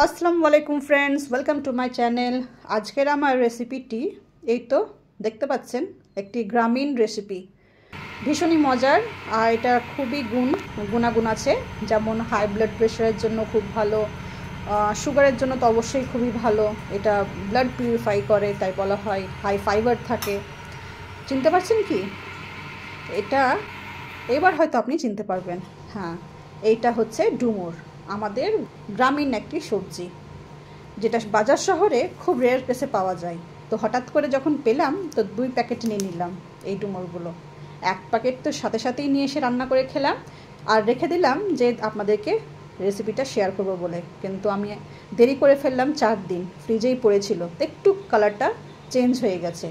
আসসালামু আলাইকুম friends, welcome to my channel. আজকের আমার রেসিপিটি এই তো দেখতে পাচ্ছেন, একটি গ্রামীণ রেসিপি, ভীষণই মজার। আর এটা খুবই গুণাগুণ আছে, যেমন হাই ব্লাড প্রেশারের জন্য খুব ভালো, সুগারের জন্য তো অবশ্যই খুবই ভালো। এটা ব্লাড পিউরিফাই করে, তাই বলা হয়। হাই ফাইবার থাকে। চিনতে পারছেন কি এটা? এবার হয়তো আপনি চিনতে পারবেন। হ্যাঁ, এইটা হচ্ছে ডুমুর, আমাদের গ্রামীণ একটি সবজি, যেটা বাজার শহরে খুব রেয়ার কেসে পাওয়া যায়। তো হঠাৎ করে যখন পেলাম, তো 2 প্যাকেট নিয়ে নিলাম এই ডুমুরগুলো। 1 প্যাকেট তো সাথে সাথেই নিয়ে এসে রান্না করে খেলাম, আর রেখে দিলাম যে আপনাদেরকে রেসিপিটা শেয়ার করব বলে। কিন্তু আমি দেরি করে ফেললাম, 4 দিন ফ্রিজেই পড়েছিল, একটু কালারটা চেঞ্জ হয়ে গেছে।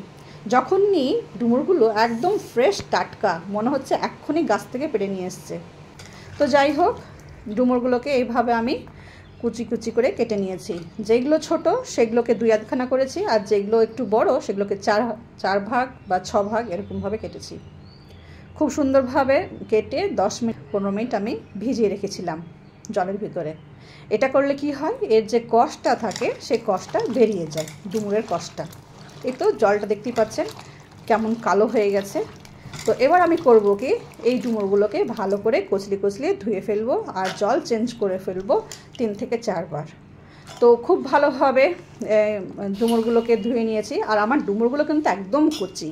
যখন নিই ডুমুরগুলো একদম ফ্রেশ টাটকা, মনে হচ্ছে এক্ষুনি গাছ থেকে পেড়ে নিয়ে এসছে। তো যাই হোক, ডুমুরগুলোকে এইভাবে আমি কুচি কুচি করে কেটে নিয়েছি। যেগুলো ছোট সেগুলোকে 2-1খানা করেছি, আর যেগুলো একটু বড় সেগুলোকে 4 ভাগ বা 6 ভাগ এরকমভাবে কেটেছি। খুব সুন্দরভাবে কেটে 10-15 মিনিট আমি ভিজিয়ে রেখেছিলাম জলের ভিতরে। এটা করলে কি হয়, এর যে কষটা থাকে সেই কষটা বেরিয়ে যায়, ডুমুরের কষটা। এই তো জলটা দেখতেই পাচ্ছেন কেমন কালো হয়ে গেছে। তো এবার আমি করব কি, এই ডুমুরগুলোকে ভালো করে কচলি ধুয়ে ফেলবো, আর জল চেঞ্জ করে ফেলবো 3 থেকে 4 বার। তো খুব ভালোভাবে ডুমুরগুলোকে ধুয়ে নিয়েছি। আর আমার ডুমুরগুলো কিন্তু একদম কচি,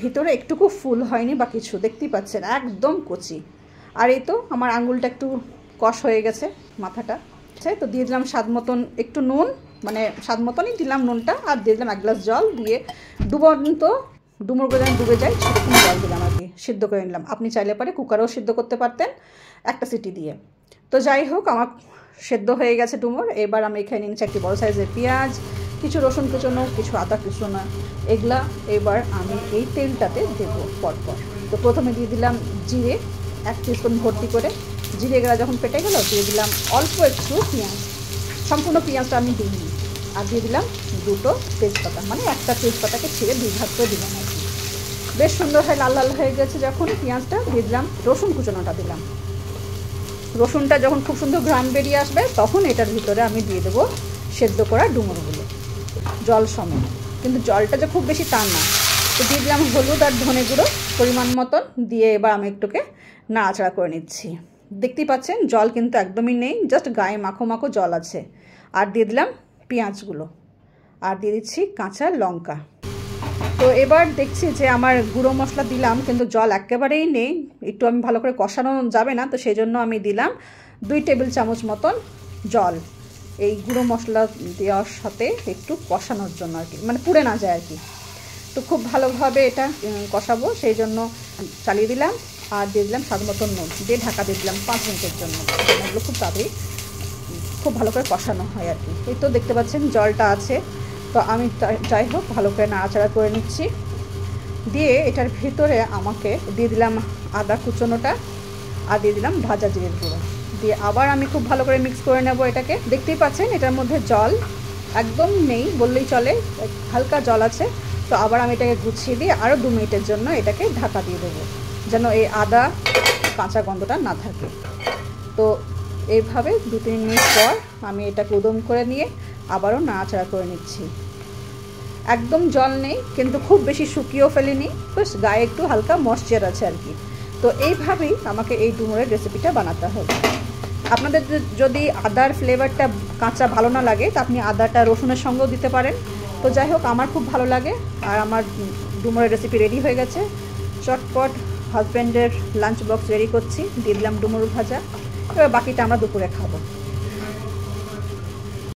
ভিতরে একটুকু ফুল হয়নি বা কিছু, দেখতেই পাচ্ছেন একদম কচি। আর এই তো আমার আঙুলটা একটু কষ হয়ে গেছে, মাথাটা। তো দিয়ে দিলাম স্বাদ মতন একটু নুন, মানে স্বাদ মতনই দিলাম নুনটা, আর দিয়ে দিলাম 1 গ্লাস জল। দিয়ে ডুবন্ত ডুমুরগুলো যেন ডুবে যায় সেরকম জল দিলাম আর কি, সিদ্ধ করে নিলাম। আপনি চাইলে পারে কুকারেও সিদ্ধ করতে পারতেন 1টা সিটি দিয়ে। তো যাই হোক, আমার সেদ্ধ হয়ে গেছে ডুমুর। এবার আমি এখানে নিয়েছি একটি বড় সাইজের পেঁয়াজ, কিছু রসুন কুচোনো, কিছু আদা কুচোনো, এগুলা এবার আমি এই তেলটাতে দেবো পরপর। তো প্রথমে দিয়ে দিলাম জিরে 1 টিস্পুন ভর্তি করে। জিরে গেলা যখন পেটে গেল, দিয়ে দিলাম অল্প একটু পেঁয়াজ, সম্পূর্ণ পেঁয়াজটা আমি দিইনি। আর দিয়ে দিলাম 2টো তেজপাতা, মানে একটা তেজপাতাকে ছিঁড়ে 2 ভাগ করে দিলাম আর কি। বেশ সুন্দর হয়, লাল লাল হয়ে গেছে যখন পেঁয়াজটা, দিয়ে দিলাম রসুন কুচোনোটা দিলাম। রসুনটা যখন খুব সুন্দর ঘ্রাণ বেরিয়ে আসবে, তখন এটার ভিতরে আমি দিয়ে দেবো সেদ্ধ করা ডুমুরগুলো জল সমেত, কিন্তু জলটা যে খুব বেশি তা না। তো দিয়ে দিলাম হলুদ আর ধনে গুঁড়ো পরিমাণ মতন দিয়ে, এবার আমি একটুকে নাড়াচাড়া করে নিচ্ছি। দেখতেই পাচ্ছেন জল কিন্তু একদমই নেই, জাস্ট গায়ে মাখো মাখো জল আছে। আর দিয়ে দিলাম পেঁয়াজগুলো, আর দিয়ে দিচ্ছি কাঁচা লঙ্কা। তো এবার দেখছি যে আমার গুঁড়ো মশলা দিলাম, কিন্তু জল একেবারেই নেই, একটু আমি ভালো করে কষানো যাবে না, তো সেই জন্য আমি দিলাম 2 টেবিল চামচ মতন জল, এই গুঁড়ো মশলা দেওয়ার সাথে একটু কষানোর জন্য আর কি, মানে পুড়ে না যায় আর কি। তো খুব ভালোভাবে এটা কষাবো, সেই জন্য চালিয়ে দিলাম। আর দিয়ে দিলাম স্বাদ মতন নুন, দিয়ে ঢাকা দিয়ে দিলাম 5 মিনিটের জন্য। এগুলো খুব তাড়াতাড়ি খুব ভালো করে কষানো হয় আর কি। এই তো দেখতে পাচ্ছেন জলটা আছে। তো আমি যাই হোক ভালো করে নাড়াচাড়া করে নিচ্ছি। দিয়ে এটার ভিতরে আমাকে দিয়ে দিলাম আদা কুচোনোটা, আর দিয়ে দিলাম ভাজা জিরের গুঁড়ো, দিয়ে আবার আমি খুব ভালো করে মিক্স করে নেব এটাকে। দেখতেই পাচ্ছেন এটার মধ্যে জল একদম নেই বললেই চলে, হালকা জল আছে। তো আবার আমি এটাকে গুছিয়ে দিয়ে আরও 2 মিনিটের জন্য এটাকে ঢাকা দিয়ে দেবো, যেন এই আদা কাঁচা গন্ধটা না থাকে। তো এইভাবে 2-3 মিনিট পর আমি এটাকে উদম করে নিয়ে আবারও নাড়াচাড়া করে নিচ্ছি। একদম জল নেই, কিন্তু খুব বেশি শুকিয়েও ফেলিনি, বেশ গায়ে একটু হালকা ময়েশ্চার আছে আর কি। তো এইভাবেই আমাকে এই ডুমুরের রেসিপিটা বানাতে হবে। আপনাদের যদি আদার ফ্লেভারটা কাঁচা ভালো না লাগে, তো আপনি আদাটা রসুনের সঙ্গেও দিতে পারেন। তো যাই হোক, আমার খুব ভালো লাগে। আর আমার ডুমুরের রেসিপি রেডি হয়ে গেছে। চটপট হাজব্যান্ডের লাঞ্চ বক্স রেডি করছি, দিয়ে দিলাম ডুমুর ভাজা। এবার বাকিটা আমরা দুপুরে খাবো।